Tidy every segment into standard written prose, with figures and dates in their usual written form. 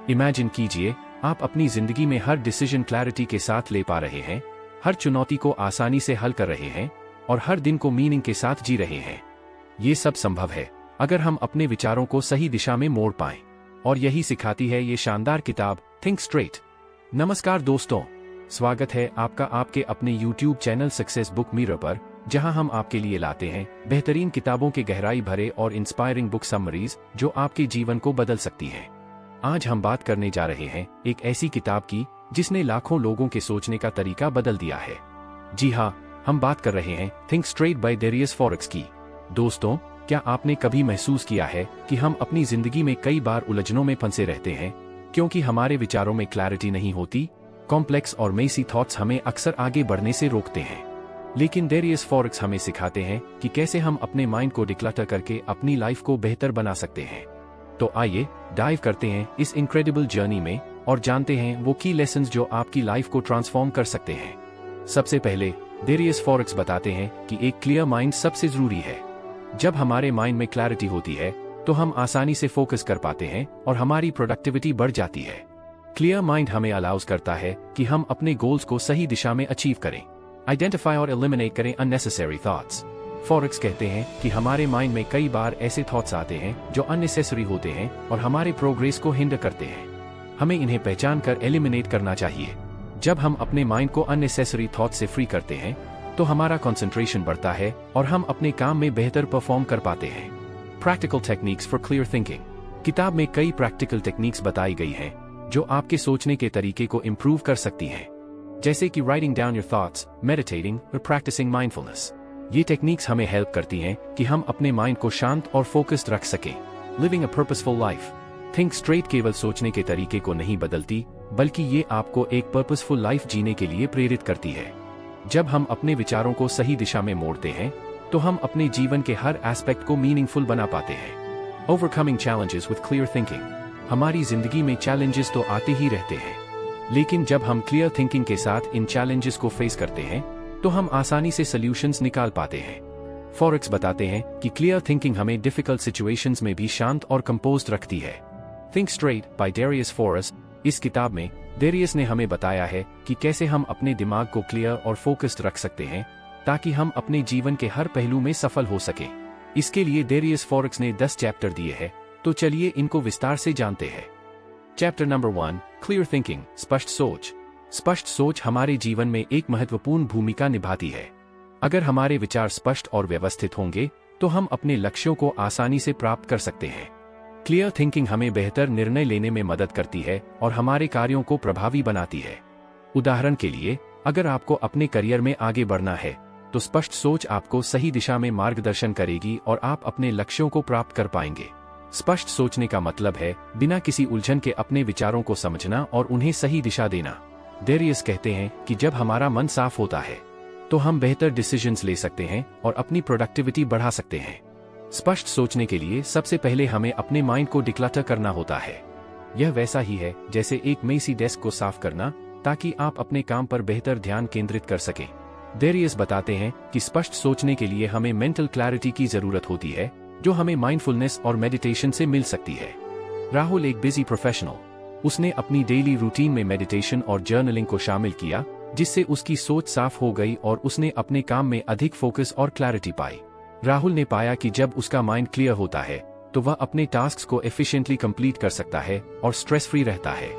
Imagine कीजिए, आप अपनी जिंदगी में हर डिसीजन क्लैरिटी के साथ ले पा रहे हैं, हर चुनौती को आसानी से हल कर रहे हैं और हर दिन को मीनिंग के साथ जी रहे हैं। ये सब संभव है अगर हम अपने विचारों को सही दिशा में मोड़ पाएं। और यही सिखाती है ये शानदार किताब थिंक स्ट्रेट। नमस्कार दोस्तों, स्वागत है आपका आपके अपने YouTube channel success book mirror पर, जहां हम आपके लिए लाते हैं बेहतरीन किताबों के गहराई भरे और इंस्पायरिंग बुक समरीज जो आपके जीवन को बदल सकती हैं। आज हम बात करने जा रहे हैं एक ऐसी किताब की जिसने लाखों लोगों के सोचने का तरीका बदल दिया है। जी हाँ, हम बात कर रहे हैं think straight by Darius Foroux की। दोस्तों, क्या आपने कभी महसूस किया है कि हम अपनी जिंदगी में कई बार उलझनों में फंसे रहते हैं क्योंकि हमारे विचारों में क्लैरिटी नहीं होती? कॉम्प्लेक्स और मेसी थॉट्स हमें अक्सर आगे बढ़ने से रोकते हैं। लेकिन डेरियस फॉरेक्स हमें सिखाते हैं कि कैसे हम अपने माइंड को डिक्लटर करके अपनी लाइफ को बेहतर बना सकते हैं। तो आइए डाइव करते हैं इस इनक्रेडिबल जर्नी में और जानते हैं वो की लेसन्स जो आपकी लाइफ को ट्रांसफॉर्म कर सकते हैं। सबसे पहले डेरियस फॉरेक्स बताते हैं कि एक क्लियर माइंड सबसे जरूरी है। जब हमारे माइंड में क्लैरिटी होती है तो हम आसानी से फोकस कर पाते हैं और हमारी प्रोडक्टिविटी बढ़ जाती है। क्लियर माइंड हमें अलाउज करता है कि हम अपने गोल्स को सही दिशा में अचीव करें, आइडेंटिफाई और एलिमिनेट करें अननेसेसरी थॉट्स। फॉरेक्स कहते हैं कि हमारे माइंड में कई बार ऐसे थॉट्स आते हैं जो अननेसेसरी होते हैं और हमारे प्रोग्रेस को हिंडर करते हैं। हमें इन्हें पहचान कर एलिमिनेट करना चाहिए। जब हम अपने माइंड को अननेसेसरी थॉट से फ्री करते हैं तो हमारा कंसंट्रेशन बढ़ता है और हम अपने काम में बेहतर परफॉर्म कर पाते हैं। Practical techniques for clear thinking. किताब में कई प्रैक्टिकल टेक्निक्स बताई गई हैं जो आपके सोचने के तरीके को इम्प्रूव कर सकती हैं, जैसे कि writing down your thoughts, meditating और प्रैक्टिसिंग माइंडफुलनेस। ये टेक्निक्स हमें हेल्प करती हैं कि हम अपने माइंड को शांत और फोकस्ड रख सकें। Living a purposeful life. Think straight केवल सोचने के तरीके को नहीं बदलती, बल्कि ये आपको एक पर्पसफुल लाइफ जीने के लिए प्रेरित करती है। जब हम अपने विचारों को सही दिशा में मोड़ते हैं तो हम अपने जीवन के हर एस्पेक्ट को मीनिंगफुल बना पाते हैं। Overcoming challenges with clear thinking. हमारी जिंदगी में चैलेंजेस तो आते ही रहते हैं, लेकिन जब हम क्लियर थिंकिंग के साथ इन चैलेंजेस को फेस करते हैं तो हम आसानी से सॉल्यूशंस निकाल पाते हैं। फॉरेक्स बताते हैं कि क्लियर थिंकिंग हमें डिफिकल्ट सिचुएशंस में भी शांत और कंपोज्ड रखती है। Think straight by Darius Foroux. इस किताब में डेरियस ने हमें बताया है कि कैसे हम अपने दिमाग को क्लियर और फोकस्ड रख सकते हैं ताकि हम अपने जीवन के हर पहलू में सफल हो सकें। इसके लिए डेरियस फॉरेक्स ने 10 चैप्टर दिए हैं, तो चलिए इनको विस्तार से जानते हैं। चैप्टर नंबर 1, क्लियर थिंकिंग, स्पष्ट सोच। स्पष्ट सोच हमारे जीवन में एक महत्वपूर्ण भूमिका निभाती है। अगर हमारे विचार स्पष्ट और व्यवस्थित होंगे तो हम अपने लक्ष्यों को आसानी से प्राप्त कर सकते हैं। क्लियर थिंकिंग हमें बेहतर निर्णय लेने में मदद करती है और हमारे कार्यों को प्रभावी बनाती है। उदाहरण के लिए, अगर आपको अपने करियर में आगे बढ़ना है तो स्पष्ट सोच आपको सही दिशा में मार्गदर्शन करेगी और आप अपने लक्ष्यों को प्राप्त कर पाएंगे। स्पष्ट सोचने का मतलब है बिना किसी उलझन के अपने विचारों को समझना और उन्हें सही दिशा देना। डेरियस कहते हैं कि जब हमारा मन साफ होता है तो हम बेहतर डिसीजंस ले सकते हैं और अपनी प्रोडक्टिविटी बढ़ा सकते हैं। स्पष्ट सोचने के लिए सबसे पहले हमें अपने माइंड को डिक्लटर करना होता है। यह वैसा ही है जैसे एक मेसी डेस्क को साफ करना, ताकि आप अपने काम पर बेहतर ध्यान केंद्रित कर सकें। डेरियस बताते हैं कि स्पष्ट सोचने के लिए हमें मेंटल क्लैरिटी की जरूरत होती है, जो हमें माइंडफुलनेस और मेडिटेशन से मिल सकती है। राहुल एक बिजी प्रोफेशनल, उसने अपनी डेली रूटीन में मेडिटेशन और जर्नलिंग को शामिल किया, जिससे उसकी सोच साफ हो गई और उसने अपने काम में अधिक फोकस और क्लैरिटी पाई। राहुल ने पाया कि जब उसका माइंड क्लियर होता है तो वह अपने टास्क्स को एफिशिएंटली कंप्लीट कर सकता है और स्ट्रेस फ्री रहता है।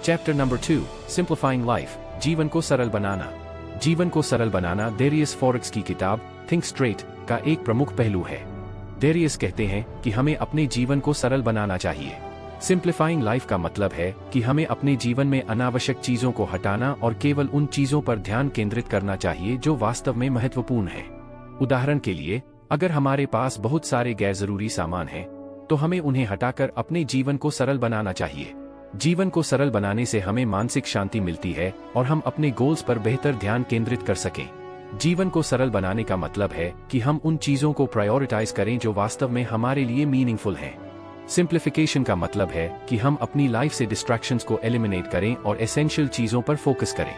चैप्टर नंबर 2, सिंप्लीफाइंग लाइफ, जीवन को सरल बनाना। जीवन को सरल बनाना डेरियस फॉरेक्स की किताब थिंक स्ट्रेट का एक प्रमुख पहलू है। डेरियस कहते हैं कि हमें अपने जीवन को सरल बनाना चाहिए। सिंप्लीफाइंग लाइफ का मतलब है कि हमें अपने जीवन में अनावश्यक चीजों को हटाना और केवल उन चीजों पर ध्यान केंद्रित करना चाहिए जो वास्तव में महत्वपूर्ण है। उदाहरण के लिए, अगर हमारे पास बहुत सारे गैर जरूरी सामान हैं, तो हमें उन्हें हटाकर अपने जीवन को सरल बनाना चाहिए। जीवन को सरल बनाने से हमें मानसिक शांति मिलती है और हम अपने गोल्स पर बेहतर ध्यान केंद्रित कर सकें। जीवन को सरल बनाने का मतलब है कि हम उन चीजों को प्रायोरिटाइज करें जो वास्तव में हमारे लिए मीनिंगफुल हैं। सिंप्लीफिकेशन का मतलब है कि हम अपनी लाइफ से डिस्ट्रैक्शंस को एलिमिनेट करें और एसेंशियल चीजों पर फोकस करें।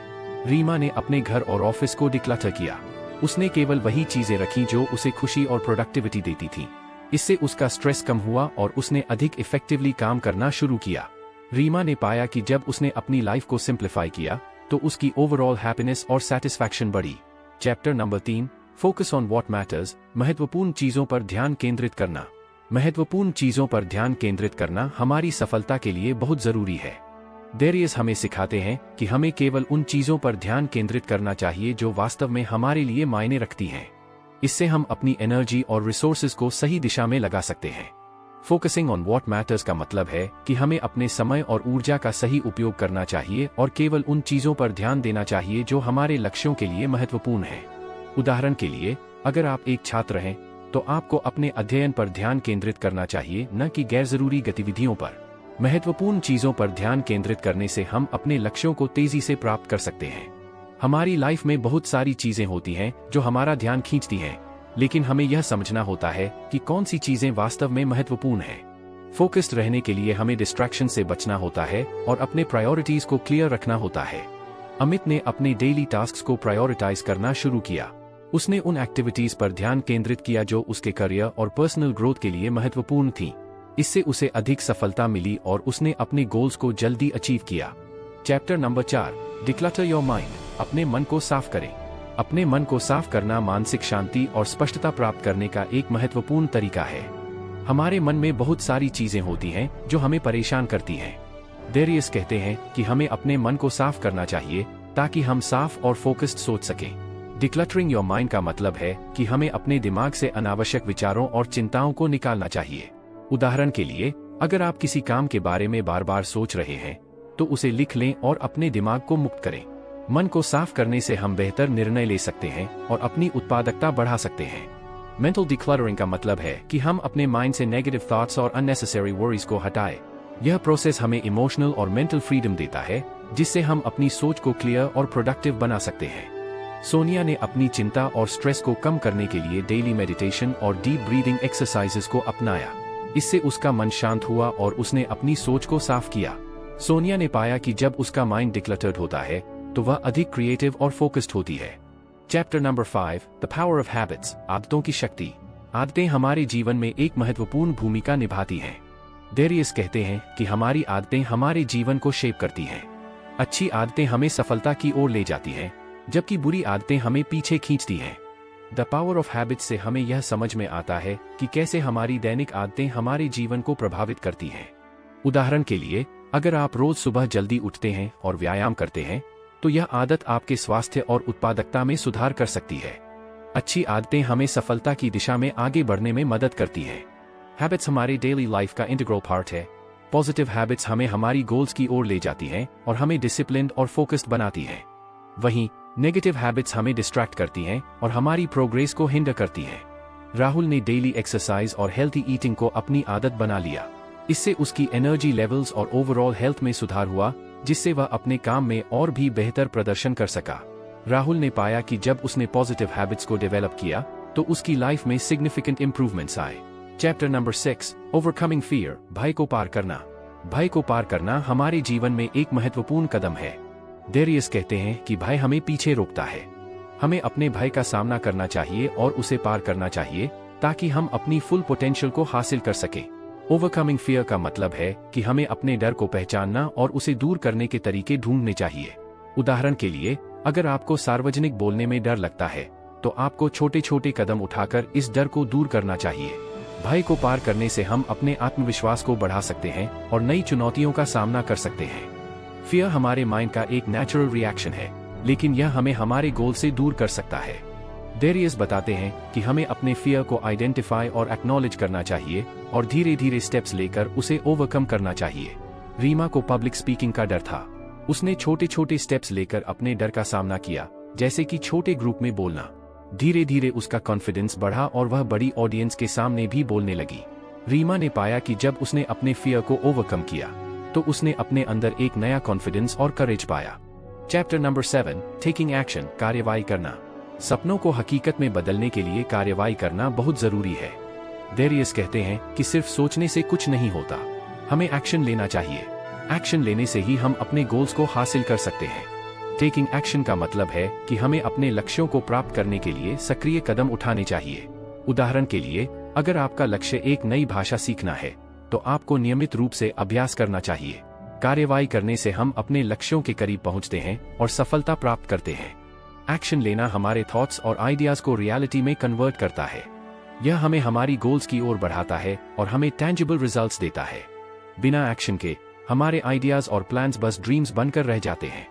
रीमा ने अपने घर और ऑफिस को डिक्लटर किया। उसने केवल वही चीजें रखी जो उसे खुशी और प्रोडक्टिविटी देती थी। इससे उसका स्ट्रेस कम हुआ और उसने अधिक इफेक्टिवली काम करना शुरू किया। रीमा ने पाया कि जब उसने अपनी लाइफ को सिंप्लीफाई किया तो उसकी ओवरऑल हैप्पीनेस और सेटिस्फैक्शन बढ़ी। Chapter number 3, focus on what matters, महत्वपूर्ण चीजों पर ध्यान केंद्रित करना। महत्वपूर्ण चीजों पर ध्यान केंद्रित करना हमारी सफलता के लिए बहुत जरूरी है। डेरियस हमें सिखाते हैं कि हमें केवल उन चीजों पर ध्यान केंद्रित करना चाहिए जो वास्तव में हमारे लिए मायने रखती हैं। इससे हम अपनी एनर्जी और रिसोर्सेज को सही दिशा में लगा सकते हैं। फोकसिंग ऑन व्हाट मैटर्स का मतलब है कि हमें अपने समय और ऊर्जा का सही उपयोग करना चाहिए और केवल उन चीजों पर ध्यान देना चाहिए जो हमारे लक्ष्यों के लिए महत्वपूर्ण है। उदाहरण के लिए, अगर आप एक छात्र हैं तो आपको अपने अध्ययन पर ध्यान केंद्रित करना चाहिए, न कि गैरजरूरी गतिविधियों पर। महत्वपूर्ण चीजों पर ध्यान केंद्रित करने से हम अपने लक्ष्यों को तेजी से प्राप्त कर सकते हैं। हमारी लाइफ में बहुत सारी चीजें होती हैं जो हमारा ध्यान खींचती हैं, लेकिन हमें यह समझना होता है कि कौन सी चीजें वास्तव में महत्वपूर्ण हैं। फोकस्ड रहने के लिए हमें डिस्ट्रैक्शन से बचना होता है और अपने प्रायोरिटीज को क्लियर रखना होता है। अमित ने अपने डेली टास्क्स को प्रायोरिटाइज करना शुरू किया। उसने उन एक्टिविटीज पर ध्यान केंद्रित किया जो उसके करियर और पर्सनल ग्रोथ के लिए महत्वपूर्ण थीं। इससे उसे अधिक सफलता मिली और उसने अपने गोल्स को जल्दी अचीव किया। Chapter number 4, declutter your mind, अपने मन को साफ करें। अपने मन को साफ करना मानसिक शांति और स्पष्टता प्राप्त करने का एक महत्वपूर्ण तरीका है। हमारे मन में बहुत सारी चीजें होती हैं जो हमें परेशान करती हैं। डेरियस कहते हैं कि हमें अपने मन को साफ करना चाहिए ताकि हम साफ और फोकस्ड सोच सकें। डिक्लटरिंग योर माइंड का मतलब है कि हमें अपने दिमाग से अनावश्यक विचारों और चिंताओं को निकालना चाहिए। उदाहरण के लिए, अगर आप किसी काम के बारे में बार बार सोच रहे हैं तो उसे लिख लें और अपने दिमाग को मुक्त करें। मन को साफ करने से हम बेहतर निर्णय ले सकते हैं और अपनी उत्पादकता बढ़ा सकते हैं। मेंटल डिक्लटरिंग का मतलब है कि हम अपने माइंड से नेगेटिव थॉट्स और अननेसेसरी वरीज को हटाएं। यह प्रोसेस हमें इमोशनल और मेंटल फ्रीडम देता है, जिससे हम अपनी सोच को क्लियर और प्रोडक्टिव बना सकते हैं। सोनिया ने अपनी चिंता और स्ट्रेस को कम करने के लिए डेली मेडिटेशन और डीप ब्रीदिंग एक्सरसाइजेस को अपनाया। इससे उसका मन शांत हुआ और उसने अपनी सोच को साफ किया। सोनिया ने पाया कि जब उसका माइंड डिक्लटर्ड होता है तो वह अधिक क्रिएटिव और फोकस्ड होती है। Chapter number 5, the power of habits, आदतों की शक्ति। आदतें हमारे जीवन में एक महत्वपूर्ण भूमिका निभाती हैं। डेरियस कहते हैं कि हमारी आदतें हमारे जीवन को शेप करती हैं। अच्छी आदतें हमें सफलता की ओर ले जाती हैं, जबकि बुरी आदतें हमें पीछे खींचती हैं। द पावर ऑफ हैबिट्स से हमें यह समझ में आता है कि कैसे हमारी दैनिक आदतें हमारे जीवन को प्रभावित करती हैं। उदाहरण के लिए, अगर आप रोज सुबह जल्दी उठते हैं और व्यायाम करते हैं तो यह आदत आपके स्वास्थ्य और उत्पादकता में सुधार कर सकती है। अच्छी आदतें हमें सफलता की दिशा में आगे बढ़ने में मदद करती हैं। हैबिट्स हमारे डेली लाइफ का इंटीग्रल पार्ट है। पॉजिटिव हैबिट्स हमें हमारी गोल्स की ओर ले जाती हैं और हमें डिसिप्लिन्ड और फोकस्ड बनाती हैं। वहीं नेगेटिव हैबिट्स हमें डिस्ट्रैक्ट करती हैं और हमारी प्रोग्रेस को हिंडर करती हैं। राहुल ने डेली एक्सरसाइज और हेल्थी ईटिंग को अपनी आदत बना लिया। इससे उसकी एनर्जी लेवल्स और ओवरऑल हेल्थ में सुधार हुआ, जिससे वह अपने काम में और भी बेहतर प्रदर्शन कर सका। राहुल ने पाया कि जब उसने पॉजिटिव हैबिट्स को डेवलप किया तो उसकी लाइफ में सिग्निफिकेंट इंप्रूवमेंट्स आए। चैप्टर नंबर 6, ओवरकमिंग फियर, भय को पार करना। भय को पार करना हमारे जीवन में एक महत्वपूर्ण कदम है। डेरियस कहते हैं कि भय हमें पीछे रोकता है। हमें अपने भय का सामना करना चाहिए और उसे पार करना चाहिए ताकि हम अपनी फुल पोटेंशियल को हासिल कर सकें। ओवरकमिंग फियर का मतलब है कि हमें अपने डर को पहचानना और उसे दूर करने के तरीके ढूंढने चाहिए। उदाहरण के लिए, अगर आपको सार्वजनिक बोलने में डर लगता है तो आपको छोटे छोटे कदम उठाकर इस डर को दूर करना चाहिए। भय को पार करने से हम अपने आत्मविश्वास को बढ़ा सकते हैं और नई चुनौतियों का सामना कर सकते हैं। फियर हमारे माइंड का एक नेचुरल रिएक्शन है, लेकिन यह हमें हमारे गोल से दूर कर सकता है। डेरियस बताते हैं कि हमें अपने फियर को आइडेंटिफाई और एक्नॉलेज करना चाहिए और धीरे धीरे स्टेप्स लेकर उसे ओवरकम करना चाहिए। रीमा को पब्लिक स्पीकिंग का डर था। उसने छोटे छोटे स्टेप्स लेकर अपने डर का सामना किया, जैसे कि छोटे ग्रुप में बोलना। धीरे धीरे उसका कॉन्फिडेंस बढ़ा और वह बड़ी ऑडियंस के सामने भी बोलने लगी। रीमा ने पाया कि जब उसने अपने फियर को ओवरकम किया तो उसने अपने अंदर एक नया कॉन्फिडेंस और करेज पाया। चैप्टर नंबर 7, टेकिंग एक्शन, कार्यवाही करना। सपनों को हकीकत में बदलने के लिए कार्यवाही करना बहुत जरूरी है। डेरियस कहते हैं कि सिर्फ सोचने से कुछ नहीं होता, हमें एक्शन लेना चाहिए। एक्शन लेने से ही हम अपने गोल्स को हासिल कर सकते हैं। टेकिंग एक्शन का मतलब है कि हमें अपने लक्ष्यों को प्राप्त करने के लिए सक्रिय कदम उठाने चाहिए। उदाहरण के लिए, अगर आपका लक्ष्य एक नई भाषा सीखना है तो आपको नियमित रूप से अभ्यास करना चाहिए। कार्यवाही करने से हम अपने लक्ष्यों के करीब पहुंचते हैं और सफलता प्राप्त करते हैं। एक्शन लेना हमारे थॉट्स और आइडियाज को रियलिटी में कन्वर्ट करता है। यह हमें हमारी गोल्स की ओर बढ़ाता है और हमें टेंजिबल रिजल्ट्स देता है। बिना एक्शन के हमारे आइडियाज और प्लान्स बस ड्रीम्स बनकर रह जाते हैं।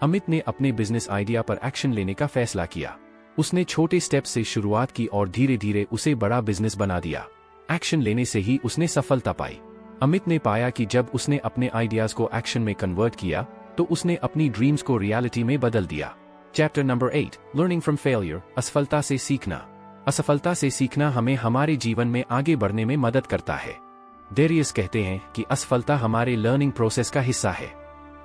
अमित ने अपने बिजनेस आइडिया पर एक्शन लेने का फैसला किया। उसने छोटे स्टेप से शुरुआत की और धीरे धीरे उसे बड़ा बिजनेस बना दिया। एक्शन लेने से ही उसने सफलता पाई। अमित ने पाया कि जब उसने अपने आइडियाज को एक्शन में कन्वर्ट किया तो उसने अपनी ड्रीम्स को रियलिटी में बदल दिया। Chapter number 8, learning from failure, असफलता से सीखना। असफलता से सीखना हमें हमारे जीवन में आगे बढ़ने में मदद करता है। डेरियस कहते हैं कि असफलता हमारे लर्निंग प्रोसेस का हिस्सा है।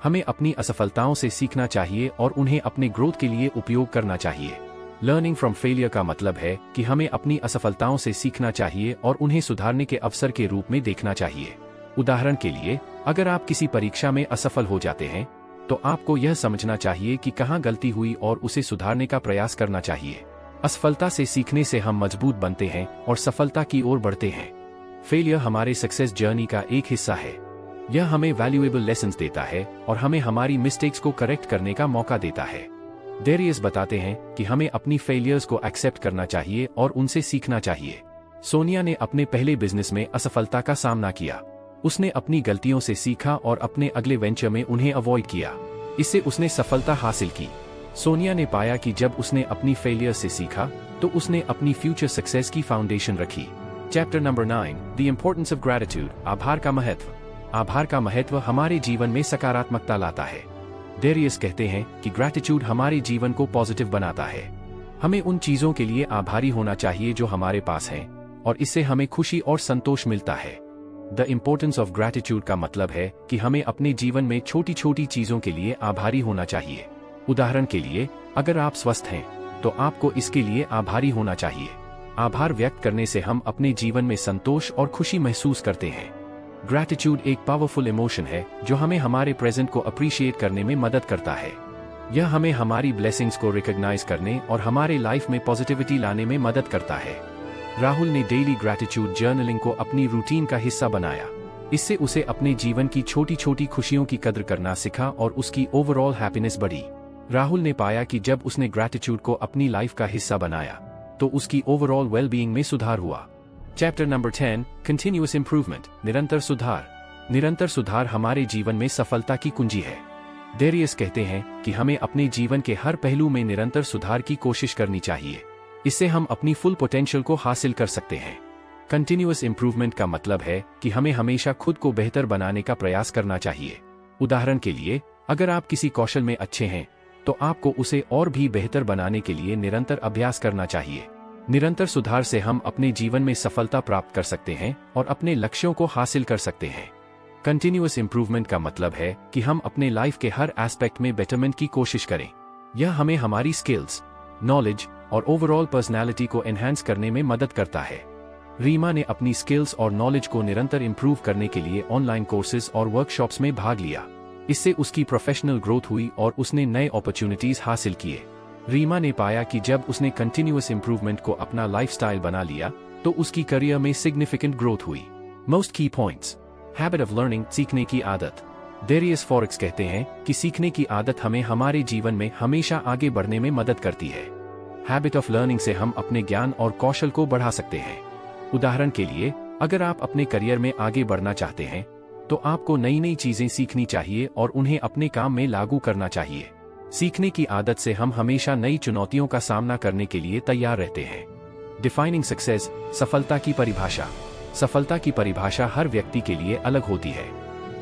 हमें अपनी असफलताओं से सीखना चाहिए और उन्हें अपने ग्रोथ के लिए उपयोग करना चाहिए। लर्निंग फ्रॉम फेलियर का मतलब है कि हमें अपनी असफलताओं से सीखना चाहिए और उन्हें सुधारने के अवसर के रूप में देखना चाहिए। उदाहरण के लिए, अगर आप किसी परीक्षा में असफल हो जाते हैं तो आपको यह समझना चाहिए कि कहाँ गलती हुई और उसे सुधारने का प्रयास करना चाहिए। असफलता से सीखने से हम मजबूत बनते हैं और सफलता की ओर बढ़ते हैं। फेलियर हमारे सक्सेस जर्नी का एक हिस्सा है। यह हमें वैल्यूएबल लेसन्स देता है और हमें हमारी मिस्टेक्स को करेक्ट करने का मौका देता है। डेरियस बताते हैं कि हमें अपनी फेलियर्स को एक्सेप्ट करना चाहिए और उनसे सीखना चाहिए। सोनिया ने अपने पहले बिजनेस में असफलता का सामना किया। उसने अपनी गलतियों से सीखा और अपने अगले वेंचर में उन्हें अवॉइड किया। इससे उसने सफलता हासिल की। सोनिया ने पाया कि जब उसने अपनी फेलियर से सीखा तो उसने अपनी फ्यूचर सक्सेस की फाउंडेशन रखी। Chapter number 9, the importance of gratitude, आभार का महत्व। आभार का महत्व हमारे जीवन में सकारात्मकता लाता है। डेरियस कहते हैं कि ग्रैटिट्यूड हमारे जीवन को पॉजिटिव बनाता है। हमें उन चीजों के लिए आभारी होना चाहिए जो हमारे पास हैं, और इससे हमें खुशी और संतोष मिलता है। द इम्पोर्टेंस ऑफ ग्रैटिट्यूड का मतलब है कि हमें अपने जीवन में छोटी छोटी चीजों के लिए आभारी होना चाहिए। उदाहरण के लिए, अगर आप स्वस्थ हैं तो आपको इसके लिए आभारी होना चाहिए। आभार व्यक्त करने से हम अपने जीवन में संतोष और खुशी महसूस करते हैं। ग्रैटिट्यूड एक पावरफुल इमोशन है जो हमें हमारे प्रेजेंट को अप्रिशिएट करने में मदद करता है। यह हमें हमारी ब्लेसिंग्स को रिकॉग्नाइज करने और हमारे लाइफ में पॉजिटिविटी लाने में मदद करता है। राहुल ने डेली ग्रैटिट्यूड जर्नलिंग को अपनी रूटीन का हिस्सा बनाया। इससे उसे अपने जीवन की छोटी छोटी खुशियों की कद्र करना सीखा और उसकी ओवरऑल हैप्पीनेस बढ़ी। राहुल ने पाया कि जब उसने ग्रैटिट्यूड को अपनी लाइफ का हिस्सा बनाया तो उसकी ओवरऑल वेलबीइंग में सुधार हुआ। चैप्टर नंबर 10, कंटिन्यूअस इंप्रूवमेंट, निरंतर सुधार। निरंतर सुधार हमारे जीवन में सफलता की कुंजी है। डेरियस कहते हैं कि हमें अपने जीवन के हर पहलू में निरंतर सुधार की कोशिश करनी चाहिए। इससे हम अपनी फुल पोटेंशियल को हासिल कर सकते हैं। कंटिन्यूअस इंप्रूवमेंट का मतलब है कि हमें हमेशा खुद को बेहतर बनाने का प्रयास करना चाहिए। उदाहरण के लिए, अगर आप किसी कौशल में अच्छे हैं तो आपको उसे और भी बेहतर बनाने के लिए निरंतर अभ्यास करना चाहिए। निरंतर सुधार से हम अपने जीवन में सफलता प्राप्त कर सकते हैं और अपने लक्ष्यों को हासिल कर सकते हैं। कंटिन्यूअस इंप्रूवमेंट का मतलब है कि हम अपने लाइफ के हर एस्पेक्ट में बेटरमेंट की कोशिश करें। यह हमें हमारी स्किल्स, नॉलेज और ओवरऑल पर्सनैलिटी को एनहांस करने में मदद करता है। रीमा ने अपनी स्किल्स और नॉलेज को निरंतर इंप्रूव करने के लिए ऑनलाइन कोर्सेज और वर्कशॉप्स में भाग लिया। इससे उसकी प्रोफेशनल ग्रोथ हुई और उसने नए अपॉर्चुनिटीज हासिल किए। रीमा ने पाया कि जब उसने कंटिन्यूअस इंप्रूवमेंट को अपना लाइफस्टाइल बना लिया तो उसकी करियर में सिग्निफिकेंट ग्रोथ हुई। मोस्ट की पॉइंट्स। हैबिट ऑफ लर्निंग, सीखने की आदत। डेरियस फॉरेक्स कहते हैं कि सीखने की आदत हमें हमारे जीवन में हमेशा आगे बढ़ने में मदद करती है। हैबिट ऑफ लर्निंग से हम अपने ज्ञान और कौशल को बढ़ा सकते हैं। उदाहरण के लिए, अगर आप अपने करियर में आगे बढ़ना चाहते हैं तो आपको नई नई चीजें सीखनी चाहिए और उन्हें अपने काम में लागू करना चाहिए। सीखने की आदत से हम हमेशा नई चुनौतियों का सामना करने के लिए तैयार रहते हैं। डिफाइनिंग सक्सेस, सफलता की परिभाषा। सफलता की परिभाषा हर व्यक्ति के लिए अलग होती है।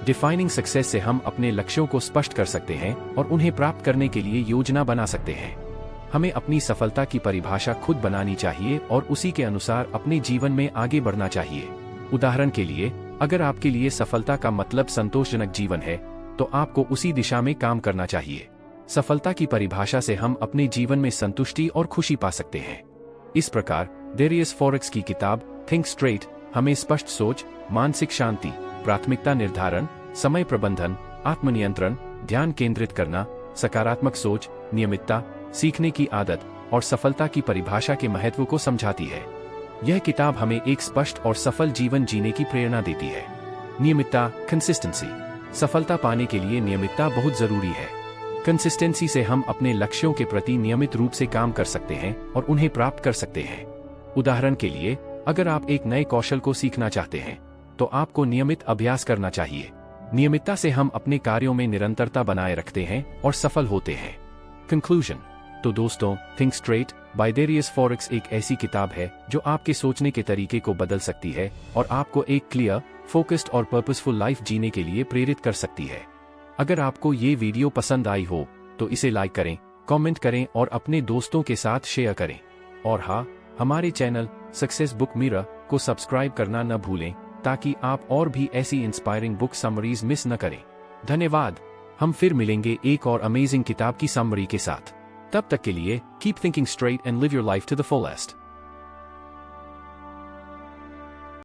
डिफाइनिंग सक्सेस से हम अपने लक्ष्यों को स्पष्ट कर सकते हैं और उन्हें प्राप्त करने के लिए योजना बना सकते हैं। हमें अपनी सफलता की परिभाषा खुद बनानी चाहिए और उसी के अनुसार अपने जीवन में आगे बढ़ना चाहिए। उदाहरण के लिए, अगर आपके लिए सफलता का मतलब संतोषजनक जीवन है तो आपको उसी दिशा में काम करना चाहिए। सफलता की परिभाषा से हम अपने जीवन में संतुष्टि और खुशी पा सकते हैं। इस प्रकार डेरियस फॉरेक्स की किताब थिंक स्ट्रेट हमें स्पष्ट सोच, मानसिक शांति, प्राथमिकता निर्धारण, समय प्रबंधन, आत्मनियंत्रण, ध्यान केंद्रित करना, सकारात्मक सोच, नियमितता, सीखने की आदत और सफलता की परिभाषा के महत्व को समझाती है। यह किताब हमें एक स्पष्ट और सफल जीवन जीने की प्रेरणा देती है। नियमितता, कंसिस्टेंसी। सफलता पाने के लिए नियमितता बहुत जरूरी है। कंसिस्टेंसी से हम अपने लक्ष्यों के प्रति नियमित रूप से काम कर सकते हैं और उन्हें प्राप्त कर सकते हैं। उदाहरण के लिए, अगर आप एक नए कौशल को सीखना चाहते हैं, तो आपको नियमित अभ्यास करना चाहिए। नियमितता से हम अपने कार्यों में निरंतरता बनाए रखते हैं और सफल होते हैं। कंक्लूजन। तो दोस्तों, think straight by Darius Foroux एक ऐसी किताब है जो आपके सोचने के तरीके को बदल सकती है और आपको एक क्लियर, फोकस्ड और पर्पसफुल लाइफ जीने के लिए प्रेरित कर सकती है। अगर आपको ये वीडियो पसंद आई हो तो इसे लाइक करें, कमेंट करें और अपने दोस्तों के साथ शेयर करें। और हाँ, हमारे चैनल सक्सेस बुक मिरर को सब्सक्राइब करना न भूलें ताकि आप और भी ऐसी इंस्पायरिंग बुक समरीज मिस न करें। धन्यवाद। हम फिर मिलेंगे एक और अमेजिंग किताब की समरी के साथ। तब तक के लिए keep thinking straight and live your life to the fullest.